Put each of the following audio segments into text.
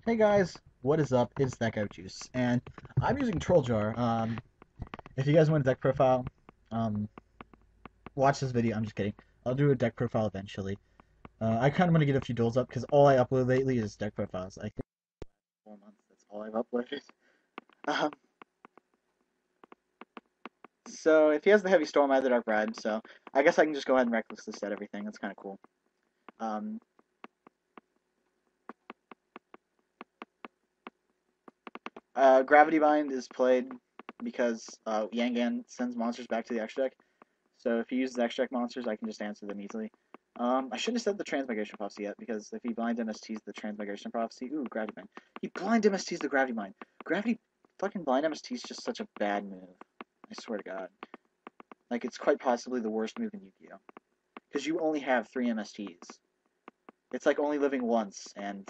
Hey guys, what is up? It's that guy Juice, and I'm using Troll Jar. If you guys want a deck profile, um, watch this video. I'm just kidding. I'll do a deck profile eventually. I kind of want to get a few duels up because all I upload lately is deck profiles. I think 4 months. That's all I've uploaded. Um, so if he has the Heavy Storm, I have the Dark Ride. So I guess I can just go ahead and reckless this set everything. That's kind of cool. Um, Gravity Bind is played because Yangan sends monsters back to the extra deck. So if he uses extra deck monsters, I can just answer them easily. I shouldn't have said the Transmigration Prophecy yet, because if he blind MSTs the Transmigration Prophecy, ooh, Gravity Bind. He blind MSTs the Gravity Bind. Gravity fucking blind MST is just such a bad move. I swear to God. Like, it's quite possibly the worst move in Yu-Gi-Oh! Because you only have 3 MSTs. It's like only living once, and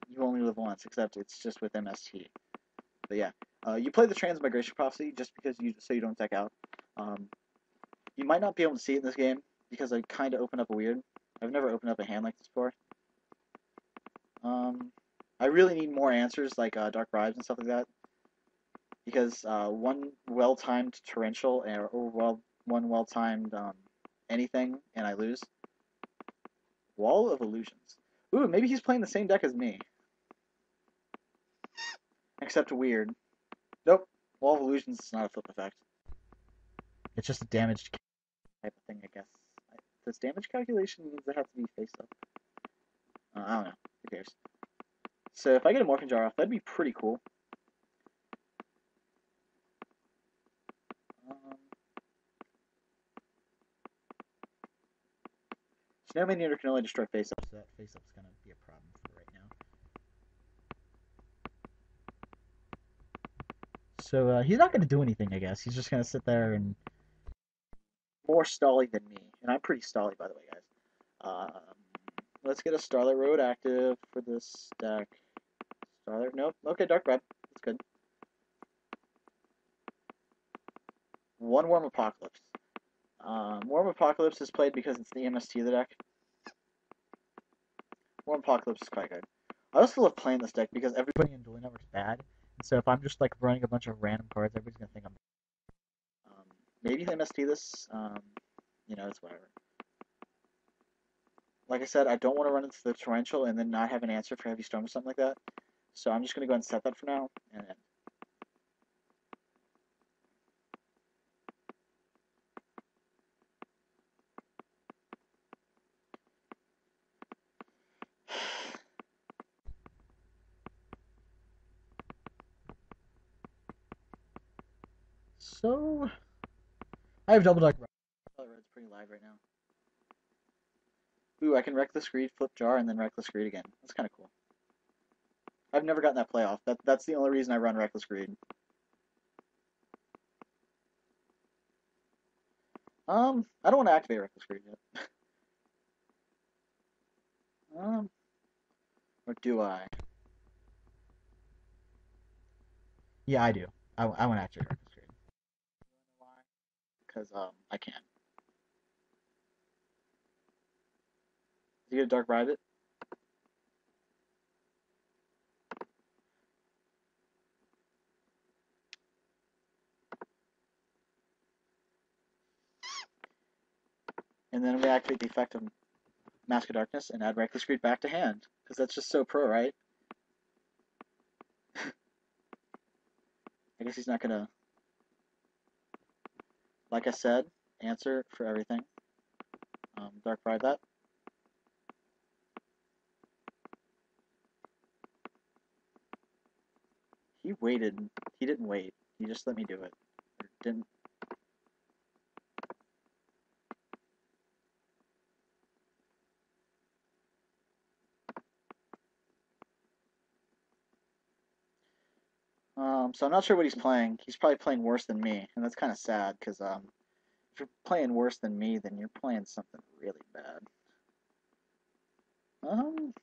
you only live once, except it's just with MST. But yeah, you play the Transmigration Prophecy just because so you don't deck out. You might not be able to see it in this game because I kind of opened up a weird. I've never opened up a hand like this before. I really need more answers like Dark Bribes and stuff like that because one well-timed torrential or one well-timed anything and I lose. Wall of Illusions. Ooh, maybe he's playing the same deck as me, except weird. Nope, Wall of Illusions is not a flip effect. It's just a damage type of thing, I guess. Does damage calculation means it have to be face up? I don't know. Who cares? So if I get a Morphing Jar off, that'd be pretty cool. Snowman Eater can only destroy face up, so that face up's gonna be a problem for right now. So he's not gonna do anything, I guess. He's just gonna sit there and more stally than me, and I'm pretty stally, by the way, guys. Let's get a Starlight Road active for this deck. Starlight, nope. Okay, Dark Red. That's good. One Warm Apocalypse. Warm Apocalypse is played because it's the MST of the deck. Warm Apocalypse is quite good. I also love playing this deck because everybody in Dueling Network is bad. And so if I'm just like running a bunch of random cards, everybody's gonna think I'm maybe the MST this. It's whatever. Like I said, I don't want to run into the Torrential and then not have an answer for Heavy Storm or something like that. So I'm just gonna go ahead and set that for now. And then so I have double deck. Red's pretty live right now. Ooh, I can Reckless Greed, flip Jar, and then Reckless Greed again. That's kind of cool. I've never gotten that playoff. That's the only reason I run Reckless Greed. I don't want to activate Reckless Greed yet. Or do I? Yeah, I do. I want to activate Reckless Greed. Why? Because I can. Is he gonna Dark Ride it? And then we activate the effect of Mask of Darkness and add Reckless Greed back to hand. Because that's just so pro, right? I guess he's not gonna, like I said, answer for everything. Dark Ride that. He waited. He didn't wait. He just let me do it. Or didn't. So I'm not sure what he's playing. He's probably playing worse than me, and that's kind of sad because if you're playing worse than me, then you're playing something really bad. Um,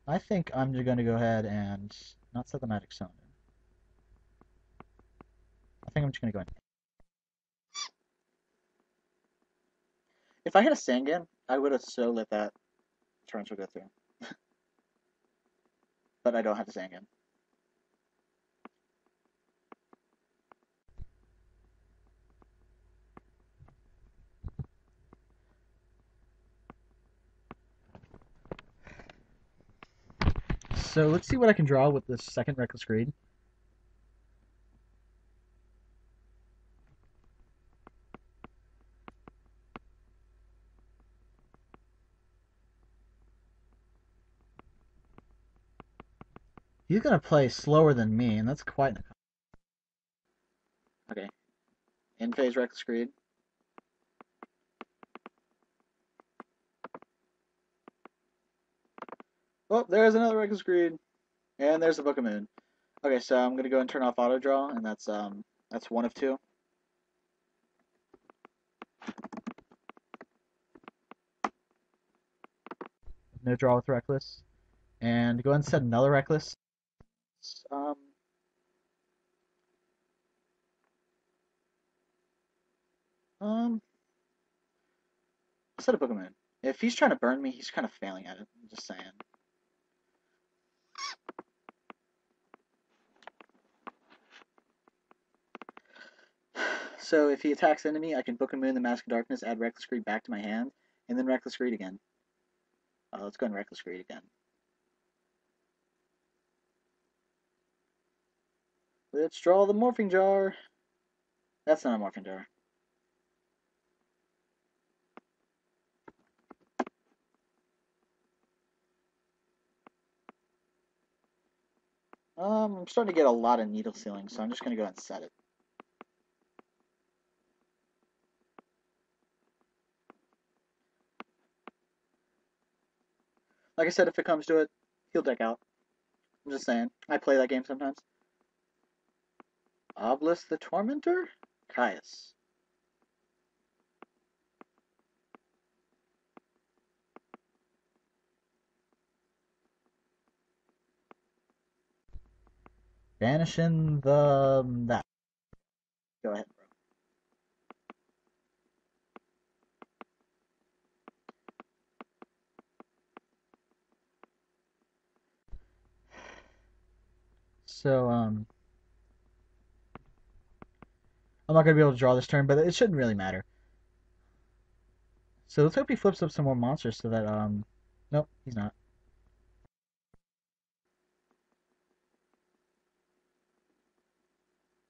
I think I'm just going to go ahead and not set the Magic Summon. I think I'm just going to go ahead. If I had a Sangan, I would have so let that torrential go through. But I don't have the Sangan. So let's see what I can draw with this second Reckless Greed. He's gonna play slower than me, and that's quite. Okay. In phase Reckless Greed. Oh, there's another Reckless Greed. And there's the Book of Moon. Okay, so I'm gonna go and turn off auto draw, and that's one of two. No draw with Reckless. And go ahead and set another Reckless. Um um set a Book of Moon. If he's trying to burn me, he's kind of failing at it. I'm just saying. So if he attacks enemy, I can Book of Moon, the Mask of Darkness, add Reckless Greed back to my hand, and then Reckless Greed again. Let's go and Reckless Greed again. Let's draw the Morphing Jar. That's not a Morphing Jar. I'm starting to get a lot of needle sealing, so I'm just going to go ahead and set it. Like I said, if it comes to it, he'll deck out. I'm just saying. I play that game sometimes. Obelisk the Tormentor? Caius. Banishing that. Go ahead, bro. So, I'm not going to be able to draw this turn, but it shouldn't really matter. So let's hope he flips up some more monsters so that, nope, he's not.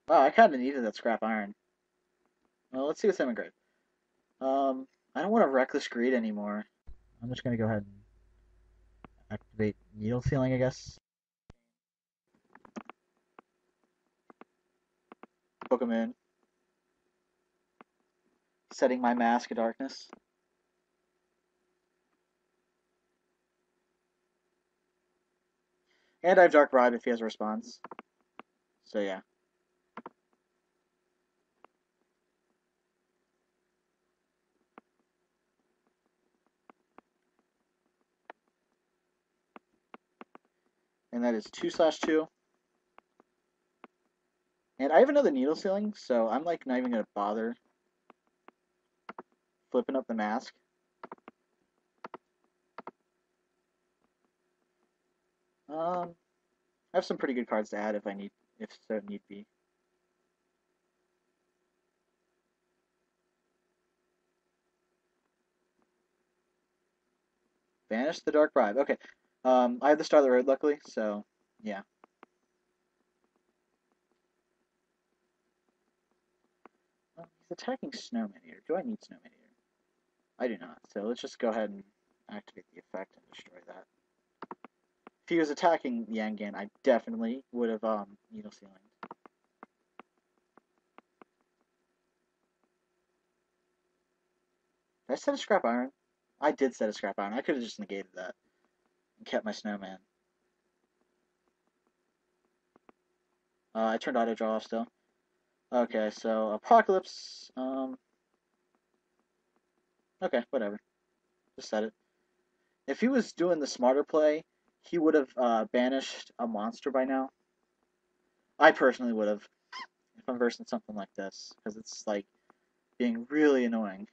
Wow, I kind of needed that scrap iron. Well, let's see what's emigrate. I don't want to Reckless Greed anymore. I'm just going to go ahead and activate Needle Sealing, I guess. Book him in. Setting my Mask of Darkness. And I have Dark Bribe if he has a response. So yeah. And that is 2/2. And I have another Needle Sealing, so I'm like not even going to bother flipping up the mask. I have some pretty good cards to add if so need be. Banish the Dark Bribe. Okay. I have the Star of the Road, luckily, so yeah. He's attacking Snowman Eater. Do I need Snowman Eater? I do not. So let's just go ahead and activate the effect and destroy that. If he was attacking Yangan, I definitely would have Needle Sealing. Did I set a Scrap Iron? I did set a Scrap Iron. I could have just negated that and kept my Snowman. I turned auto draw off still. Okay, so Apocalypse. Okay, whatever. Just set it. If he was doing the smarter play, he would have banished a monster by now. I personally would have, if I'm versing something like this, because it's like being really annoying.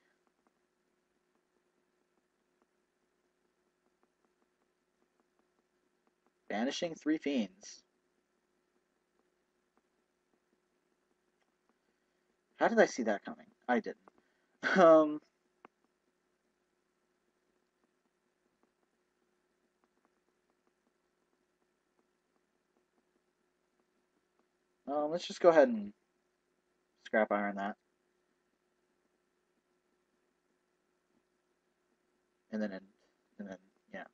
banishing 3 fiends. How did I see that coming? I didn't. Um, let's just go ahead and scrap iron that, and then yeah.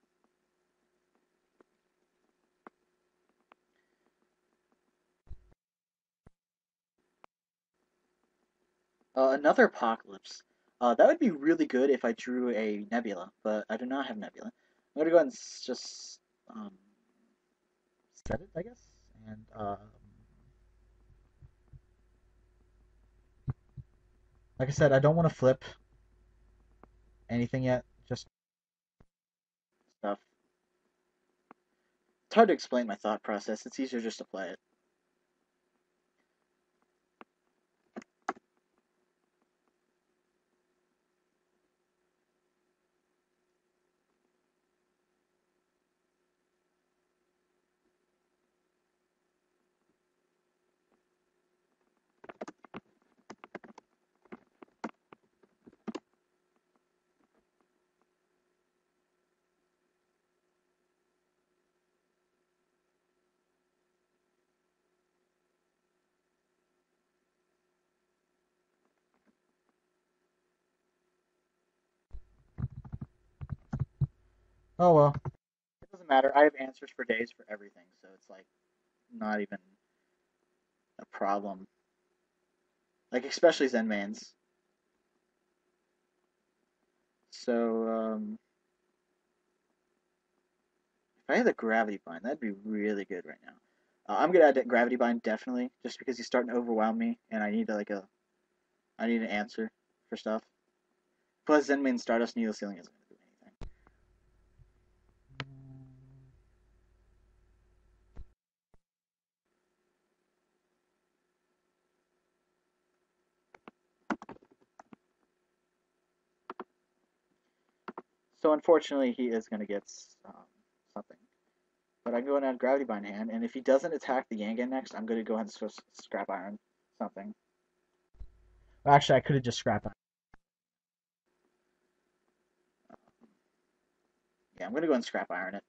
Another apocalypse. That would be really good if I drew a nebula, but I do not have nebula. I'm gonna go ahead and just um, set it, I guess, and like I said, I don't want to flip anything yet. Just stuff. It's hard to explain my thought process. It's easier just to play it. Oh well, it doesn't matter. I have answers for days for everything, so it's like not even a problem. Like especially Zenmains. So if I had the gravity bind, that'd be really good right now. I'm gonna add that gravity bind definitely, just because he's starting to overwhelm me, and I need an answer for stuff. Plus, Zenmain Stardust Needle Sealing isn't gonna do anything. So unfortunately, he is gonna get something. But I can go ahead and add gravity bind hand, and if he doesn't attack the Yangan next, I'm gonna go ahead and scrap iron something. Actually, I could have just scrap iron. Yeah, I'm gonna go ahead and scrap iron it.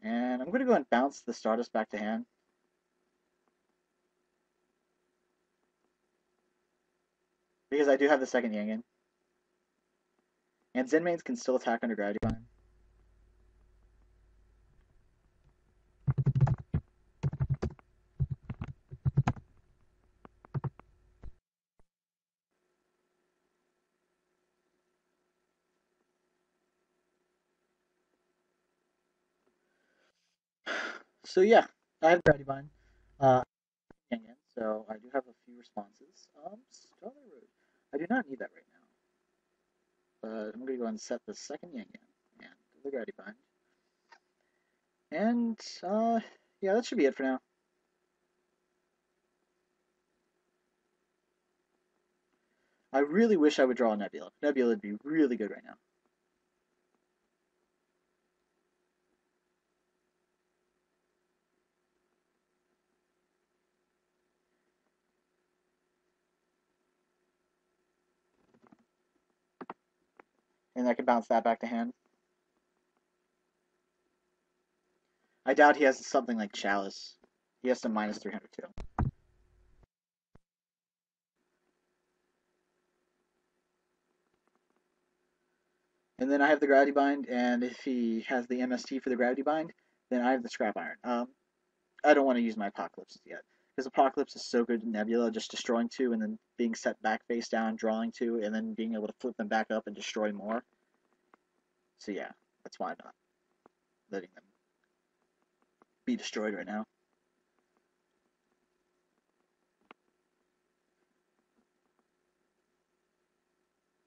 And I'm gonna go ahead and bounce the Stardust back to hand. Because I do have the second Yangan. And Zenmains can still attack under gravity bind. So yeah, I have gravity bind. Yangan, so I do have a few responses. Starlight Road. I do not need that right now. But I'm gonna go and set the second Yangan and the gravity bind. And yeah, that should be it for now. I really wish I would draw a Nebula. Nebula would be really good right now. And I could bounce that back to hand. I doubt he has something like Chalice. He has to minus 300 too. And then I have the Gravity Bind, and if he has the MST for the Gravity Bind, then I have the Scrap Iron. I don't want to use my Apocalypse yet, because Apocalypse is so good in Nebula, just destroying two and then being set back face down, drawing two, and then being able to flip them back up and destroy more. So yeah, that's why I'm not letting them be destroyed right now.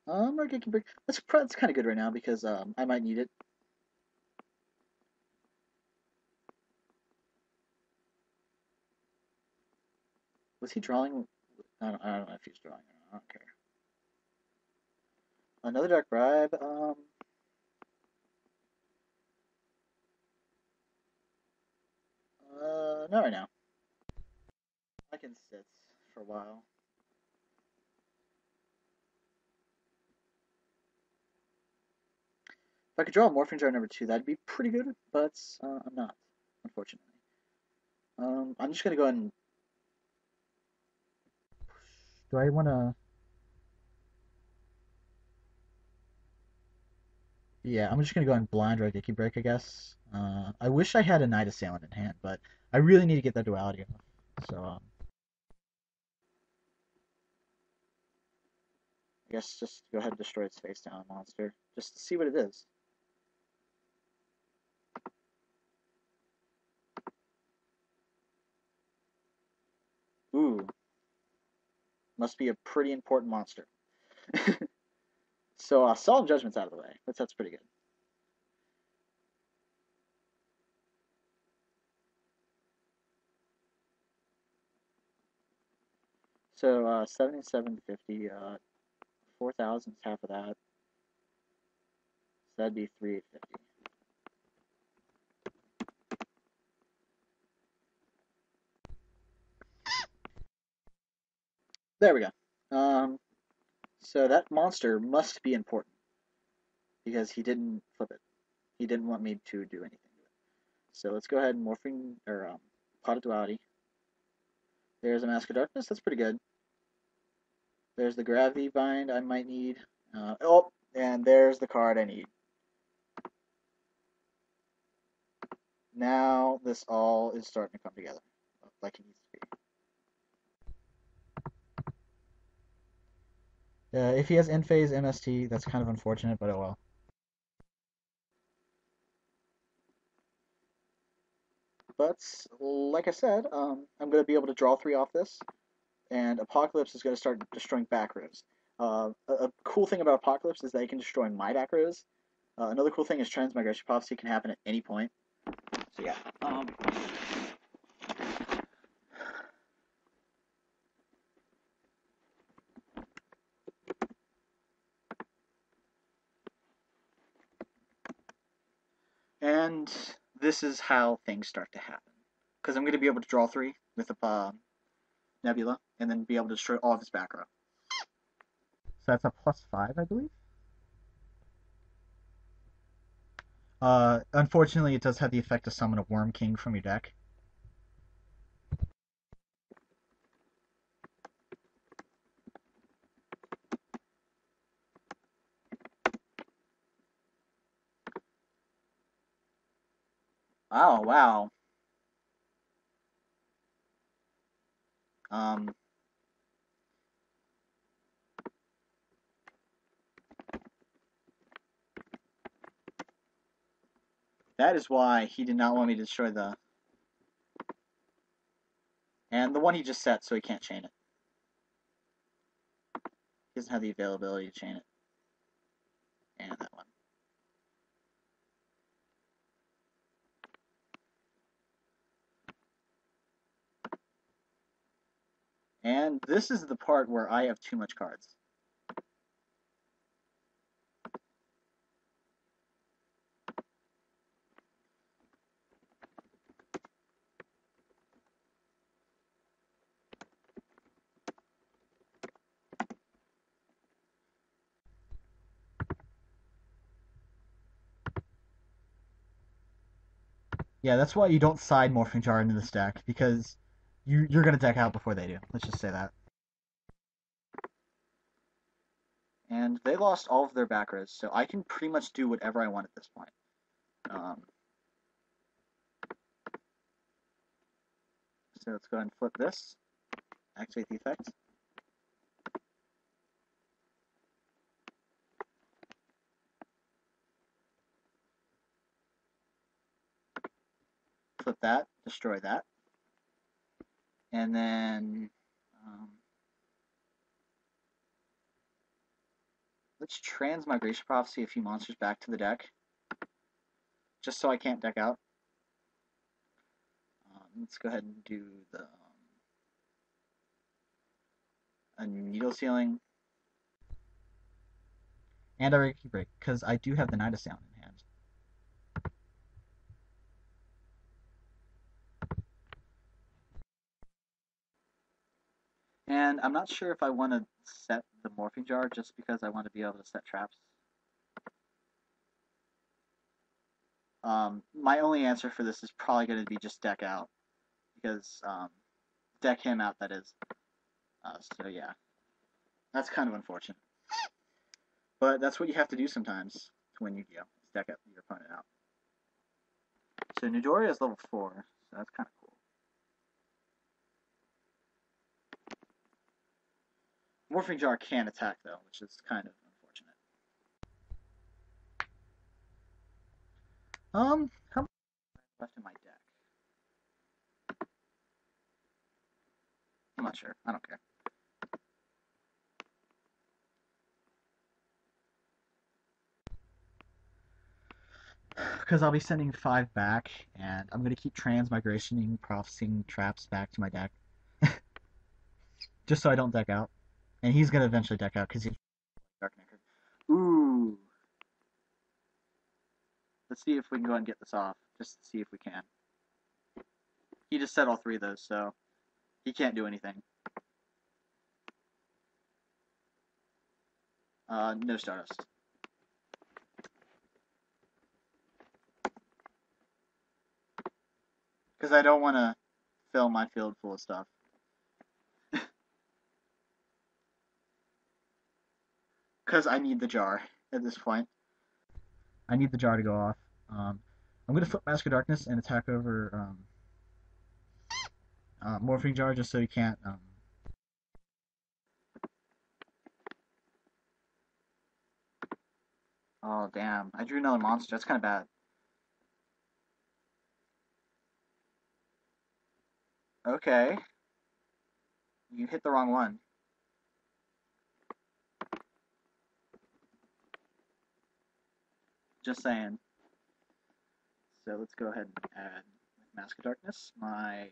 Market can break. That's kind of good right now because I might need it. Was he drawing? I don't know if he's drawing. I don't care. Another Dark Bribe. Not right now. I can sit for a while. If I could draw a Morphing Jar number 2, that'd be pretty good, but I'm not, unfortunately. I'm just gonna go ahead and. Do I want to? Yeah, I'm just gonna go ahead and blind right Dicky Break, I guess. I wish I had a Night Assailant in hand, but I really need to get that duality off. So I guess just go ahead and destroy its face down monster, just to see what it is. Ooh, must be a pretty important monster. So Solemn Judgment's out of the way. That's pretty good. So 7750, 4,000 is half of that. So that'd be 3,850. There we go. So that monster must be important because he didn't flip it. He didn't want me to do anything to it. So let's go ahead and Morphing or Pot of Duality. There's a Mask of Darkness. That's pretty good. There's the Gravity Bind I might need. Oh, and there's the card I need. Now this all is starting to come together like it needs to be. If he has end phase MST, that's kind of unfortunate, but oh well. But like I said, I'm going to be able to draw 3 off this, and Apocalypse is going to start destroying back rows. A cool thing about Apocalypse is that it can destroy my back rows. Another cool thing is Transmigration Prophecy can happen at any point. So yeah. And this is how things start to happen. Because I'm going to be able to draw 3 with a Nebula, and then be able to destroy all of his back row. So that's a +5, I believe. Unfortunately, it does have the effect to summon a Worm King from your deck. Oh, wow. Um, that is why he did not want me to destroy the... And the one he just set, so he can't chain it. He doesn't have the availability to chain it. And that one. And this is the part where I have too much cards. Yeah, that's why you don't side Morphing Jar into this deck, because you're going to deck out before they do. Let's just say that. And they lost all of their back rows, so I can pretty much do whatever I want at this point. So let's go ahead and flip this, activate the effect. Flip that, destroy that. And then let's Transmigration Prophecy a few monsters back to the deck, just so I can't deck out. Let's go ahead and do the a Needle Sealing. And I Reiki Break, because I do have the Night of Sound in hand. And I'm not sure if I want to set the Morphing Jar just because I want to be able to set traps. My only answer for this is probably going to be just deck out, because deck him out, that is. So yeah, that's kind of unfortunate. But that's what you have to do sometimes to win Yu-Gi-Oh! Is deck out your opponent out. So Nidori is level 4, so that's kind of cool. Morphing Jar can attack though, which is kind of unfortunate. How much left in my deck? I'm not sure. I don't care. Because I'll be sending 5 back, and I'm going to keep transmigrationing, prophesying traps back to my deck. Just so I don't deck out. And he's going to eventually deck out because he's Dark Nectar. Ooh. Let's see if we can go ahead and get this off. Just to see if we can. He just said all 3 of those, so he can't do anything. No Stardust. Because I don't want to fill my field full of stuff. Because I need the jar at this point. I need the jar to go off. I'm going to flip Mask of Darkness and attack over Morphing Jar just so he can't... Oh, damn. I drew another monster. That's kind of bad. Okay. You hit the wrong one. Just saying. So let's go ahead and add Mask of Darkness, my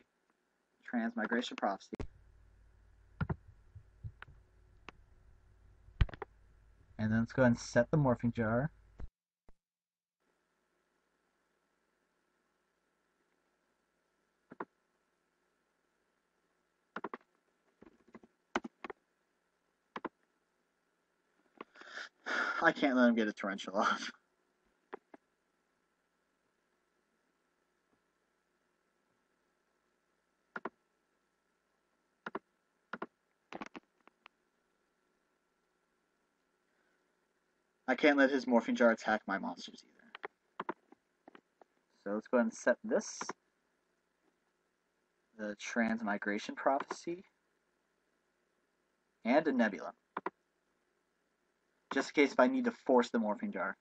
Transmigration Prophecy. And then let's go ahead and set the Morphing Jar. I can't let him get a Torrential off. I can't let his Morphing Jar attack my monsters either. So let's go ahead and set this. The Transmigration Prophecy. And a Nebula. Just in case if I need to force the Morphing Jar.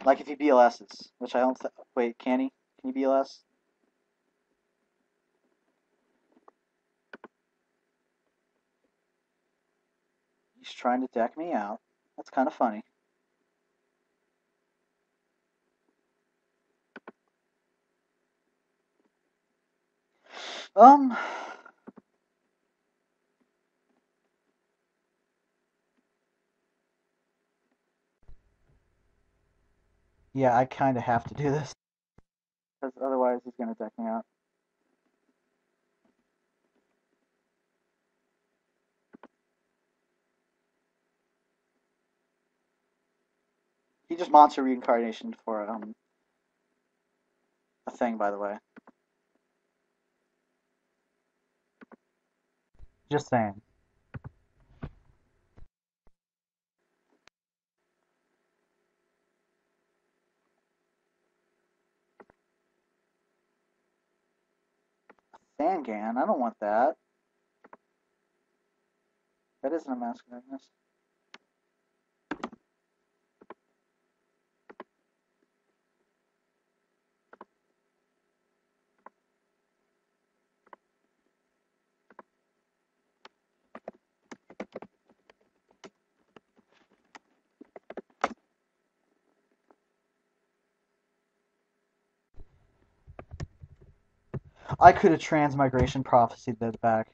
Like if he BLS's, which I don't... Wait, can he? Can he BLS? He's trying to deck me out. That's kind of funny. Yeah, I kind of have to do this. Because otherwise he's going to deck me out. He just monster reincarnation for a thing, by the way. Just saying. Sangan, I don't want that. That isn't a Mask of Darkness. I could have Transmigration Prophesied that back.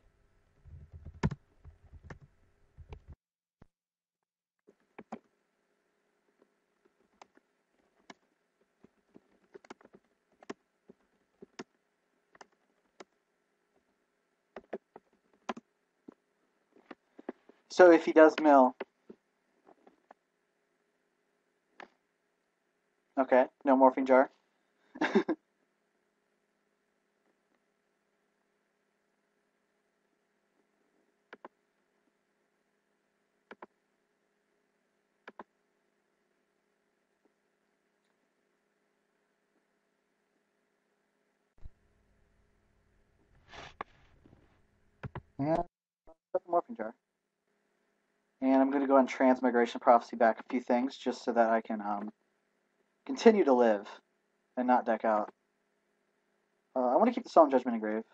So if he does mill, okay, no morphing jar. And put the morphing jar. And I'm going to go on Transmigration Prophecy back a few things just so that I can continue to live and not deck out. I want to keep the Solemn Judgment engraved.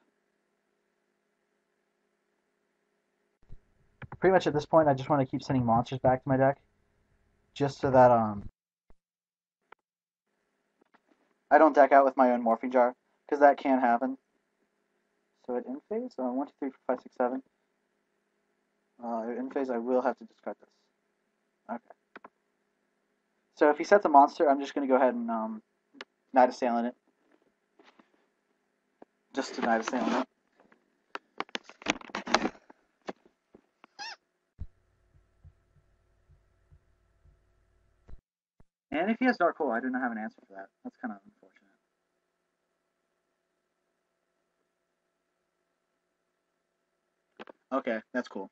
Pretty much at this point, I just want to keep sending monsters back to my deck, just so that I don't deck out with my own Morphing Jar, because that can happen. So at end phase, 1, 2, 3, 4, 5, 6, 7. At end phase, I will have to discard this. Okay. So if he sets a monster, I'm just going to go ahead and Knight Assailant it. Just to Knight Assailant it. And if he has Dark Hole, I do not have an answer for that. That's kind of unfortunate. Okay, that's cool.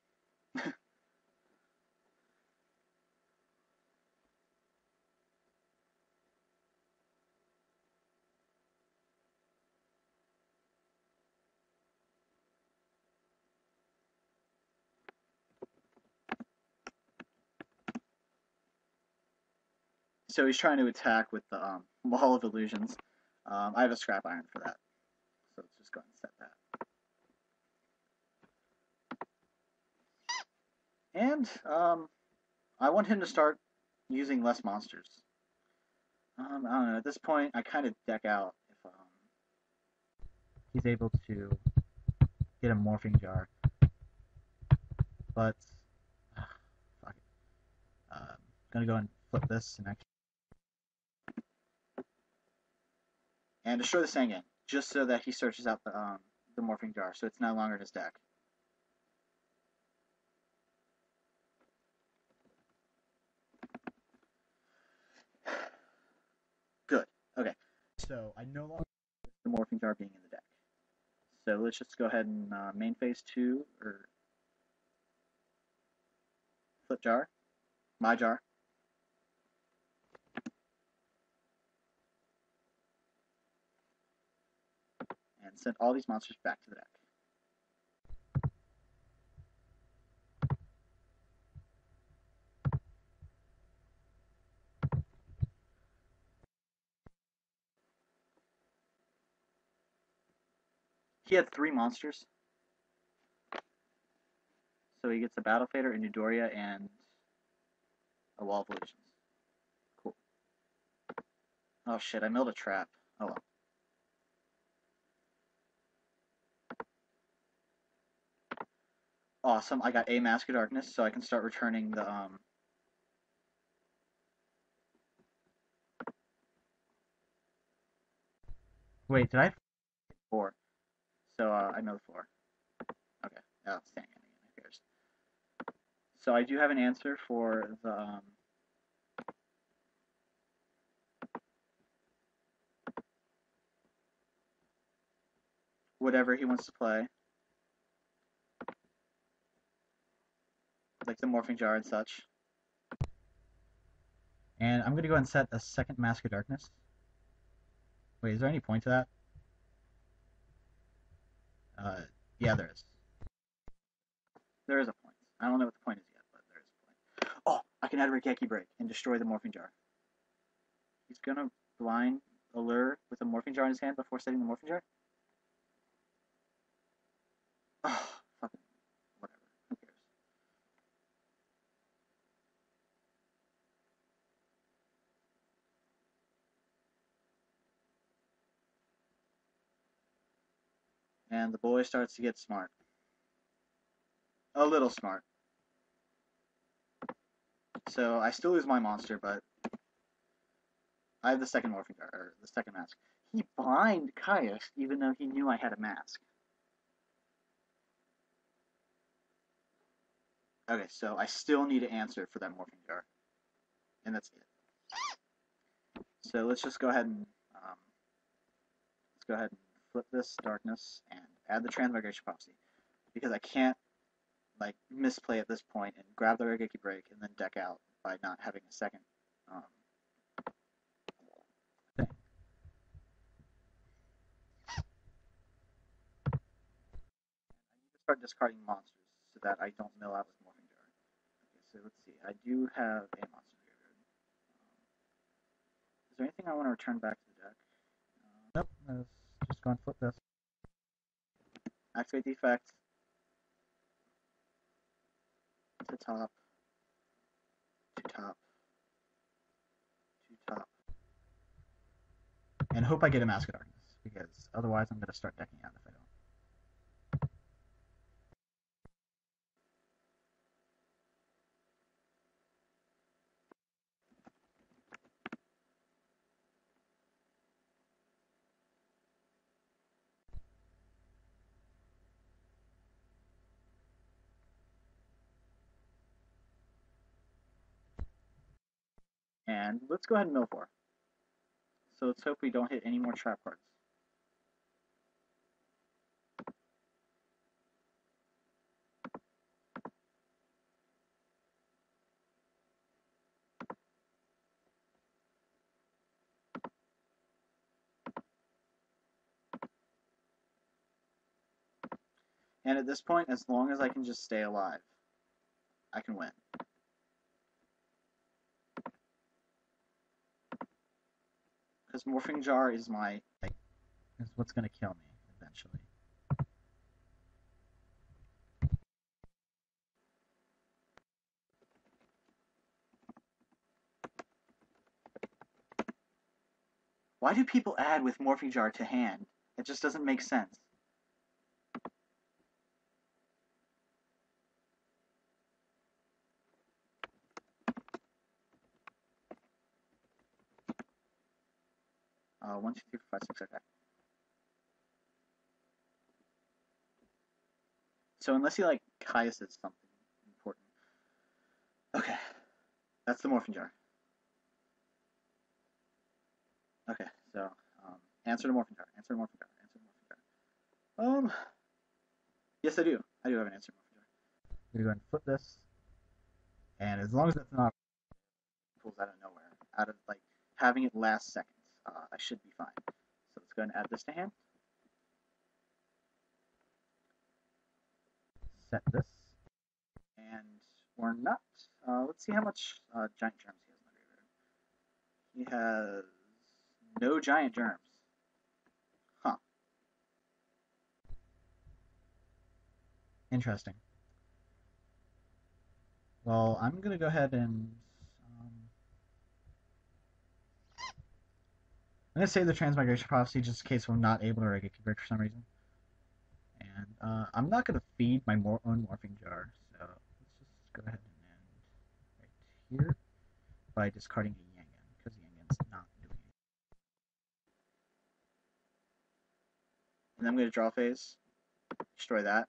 So he's trying to attack with the Wall of Illusions. I have a Scrap Iron for that. So let's just go ahead and set that. And I want him to start using less monsters. I don't know. At this point, I kind of deck out if he's able to get a Morphing Jar. But fuck it. I'm gonna go and flip this and destroy the Sangan, just so that he searches out the Morphing Jar, so it's no longer in his deck. Good. Okay. So I no longer the Morphing Jar being in the deck. So let's just go ahead and main phase 2 or flip jar, my jar. And send all these monsters back to the deck. He had 3 monsters. So he gets a Battle Fader, a Newdoria, and a Wall of Illusions. Cool. Oh shit, I milled a trap. Oh well. Awesome, I got a Mask of Darkness, so I can start returning the Wait, did I? 4. So I milled 4. Okay, outstanding. Who cares? So I do have an answer for the whatever he wants to play, like the Morphing Jar and such. And I'm gonna go and set a second Mask of Darkness. Wait, is there any point to that? Yeah, there is. There is a point. I don't know what the point is yet, but there is a point. Oh, I can add Rikeki Break and destroy the Morphing Jar. He's gonna blind Allure with a Morphing Jar in his hand before setting the Morphing Jar? Oh, fucking whatever. Who cares? And the boy starts to get smart. A little smart. So I still lose my monster, but I have the second Morphing Jar, or the second mask. He blind Caius even though he knew I had a mask. Okay, so I still need to answer for that Morphing Jar. And that's it. So let's just go ahead and flip this darkness and add the Transmigration Prophecy. Because I can't like misplay at this point and grab the Regeki Break and then deck out by not having a second thing. I need to start discarding monsters so that I don't mill out with Morphing Jar. Okay, so let's see. I do have a monster graveyard. Is there anything I want to return back to the deck? Nope. Let's just go and flip this. Activate the effect. To top. To top. To top. And hope I get a Mask of Darkness, because otherwise I'm going to start decking out if I don't. And let's go ahead and mill 4. So let's hope we don't hit any more trap cards. And at this point, as long as I can just stay alive, I can win. Because Morphing Jar is is what's going to kill me eventually. Why do people add with Morphing Jar to hand? It just doesn't make sense. One, two, three, four, five, six, okay. So unless he like Caiuses something important. Okay. That's the Morphing Jar. Okay, so answer to Morphing Jar. Answer to Morphing Jar. Answer to Morphing Jar. Yes, I do. I do have an answer to Morphing Jar. I'm gonna go ahead and flip this, and as long as it's not pulls out of nowhere, out of like having it last seconds, I should be fine. So let's go ahead and add this to hand. Set this, and we're not. Let's see how much giant germs he has in the graveyard. He has no giant germs. Huh. Interesting. Well, I'm gonna go ahead and I'm gonna save the Transmigration Prophecy just in case we're not able to Regeki Break for some reason. And I'm not gonna feed my own Morphing Jar, so let's just go ahead and end right here by discarding a Yangan, because Yangan's not doing it. And then I'm gonna draw phase, destroy that.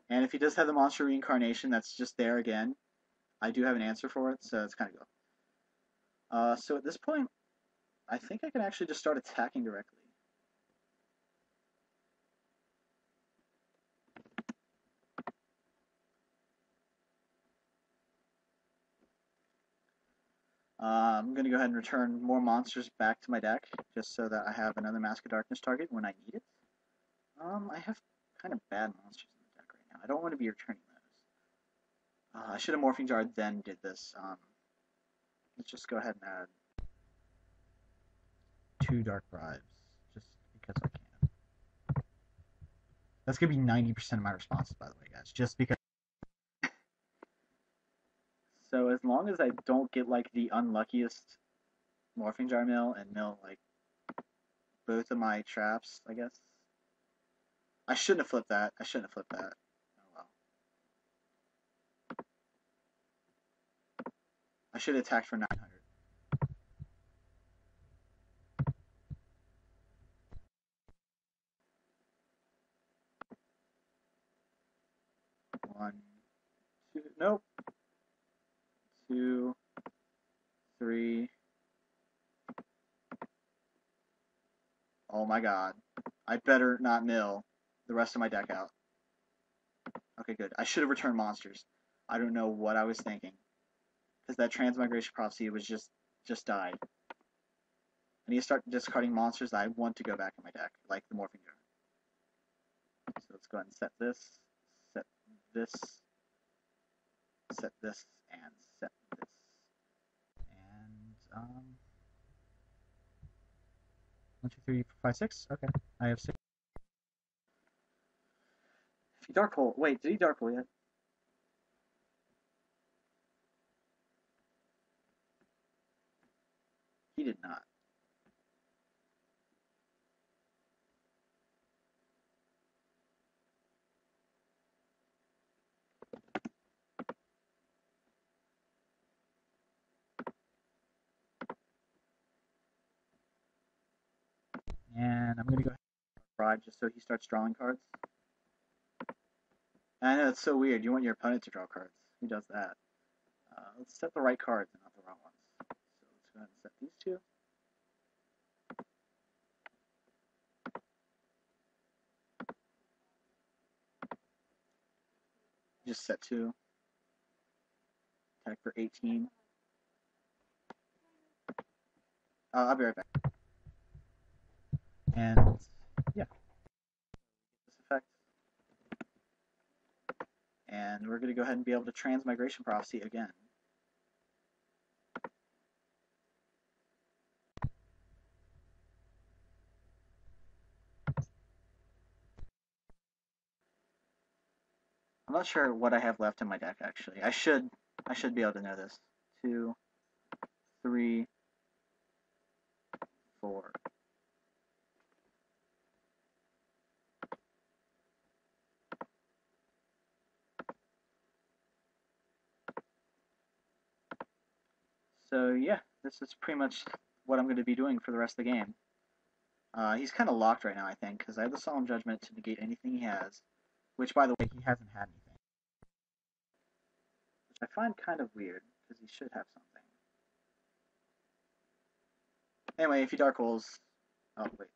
And if he does have the monster reincarnation that's just there again, I do have an answer for it, so it's kind of go. So at this point, I think I can actually just start attacking directly. I'm going to go ahead and return more monsters back to my deck, just so that I have another Mask of Darkness target when I need it. I have kind of bad monsters in the deck right now. I don't want to be returning those. I should have Morphing Jar then did this. Let's just go ahead and add 2 Dark Bribes, just because I can. That's going to be 90% of my responses, by the way, guys, just because. So as long as I don't get like the unluckiest Morphing Jar mill and mill like both of my traps, I guess. I shouldn't have flipped that. I shouldn't have flipped that. Oh well. I should have attacked for 900. 3. Oh my god. I better not mill the rest of my deck out. Okay, good. I should have returned monsters. I don't know what I was thinking. Because that Transmigration Prophecy was just died. I need to start discarding monsters that I want to go back in my deck, like the Morphing Jar. So let's go ahead and set this, and set this. And 1, 2, 3, 4, 5, 6. Okay, I have 6. If he Dark Hole, wait, did he Dark Hole yet? He did not. And I'm gonna go ahead and ride just so he starts drawing cards. And I know it's so weird. You want your opponent to draw cards. Who does that? Let's set the right cards and not the wrong ones. So let's go ahead and set these two. Just set 2. Attack for 18. I'll be right back. And yeah, this effect. And we're going to go ahead and be able to Transmigration Prophecy again. I'm not sure what I have left in my deck actually. I should be able to know this. 2, 3, 4. So yeah, this is pretty much what I'm going to be doing for the rest of the game. He's kind of locked right now, I think, because I have the Solemn Judgment to negate anything he has, which, by the way, he hasn't had anything. Which I find kind of weird, because he should have something. Anyway, if he Dark Holes... Oh, wait.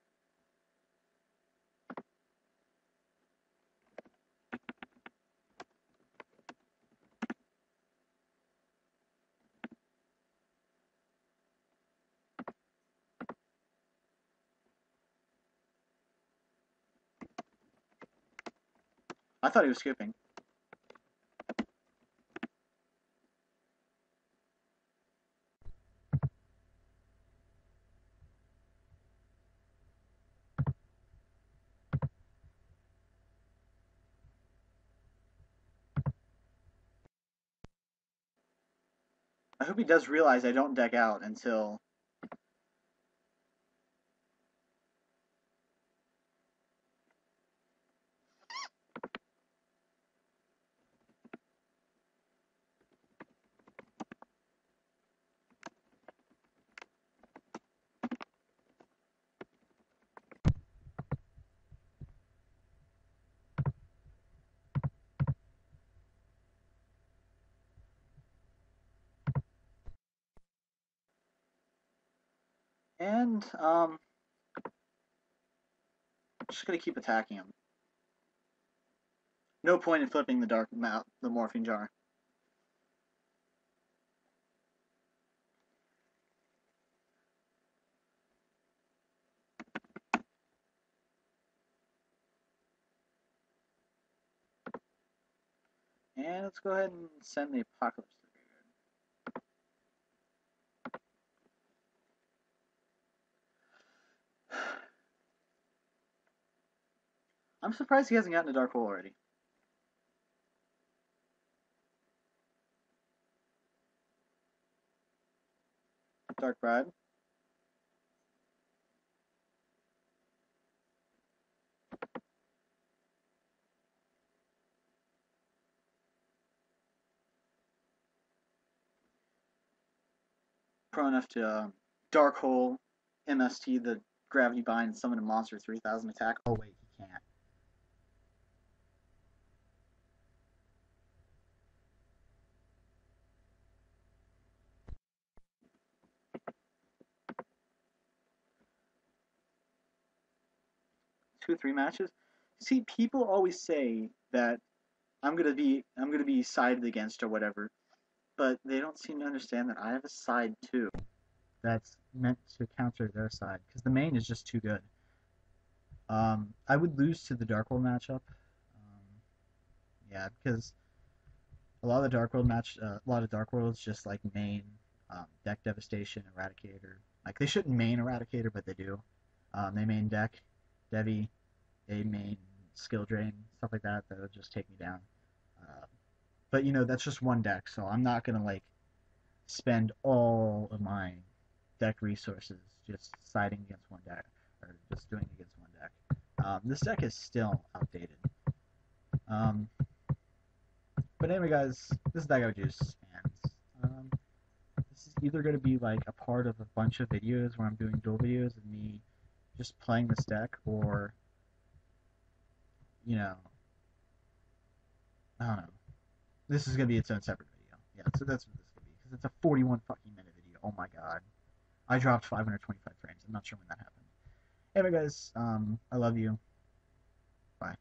I thought he was scooping. I hope he does realize I don't deck out until... And, I'm just gonna keep attacking him. No point in flipping the Morphing Jar. And let's go ahead and send the Apocalypse to the graveyard. I'm surprised he hasn't gotten a Dark Hole already. Dark Bribe. Pro enough to Dark Hole, MST, the Gravity Bind, and summon a monster 3000 attack. Oh wait, he can't. 2 or 3 matches. See, people always say that I'm gonna be sided against or whatever, but they don't seem to understand that I have a side too. That's meant to counter their side because the main is just too good. I would lose to the Dark World matchup. Yeah, because a lot of Dark World is just like main deck devastation, Eradicator. Like they shouldn't main Eradicator, but they do. They main deck, Devi. They main skill drain, stuff like that. That would just take me down. Uh, but that's just one deck, so I'm not gonna like spend all of my deck resources just siding against one deck or just doing against one deck. This deck is still outdated. Um, but anyway, guys, this is Daigo Juice, and this is either going to be like a part of a bunch of videos where I'm doing duel videos and me just playing this deck, or you know, I don't know. This is going to be its own separate video. Yeah, so that's what this is going to be because it's a 41 fucking minute video. Oh my god, I dropped 525 frames. I'm not sure when that happened. Anyway, guys, I love you. Bye.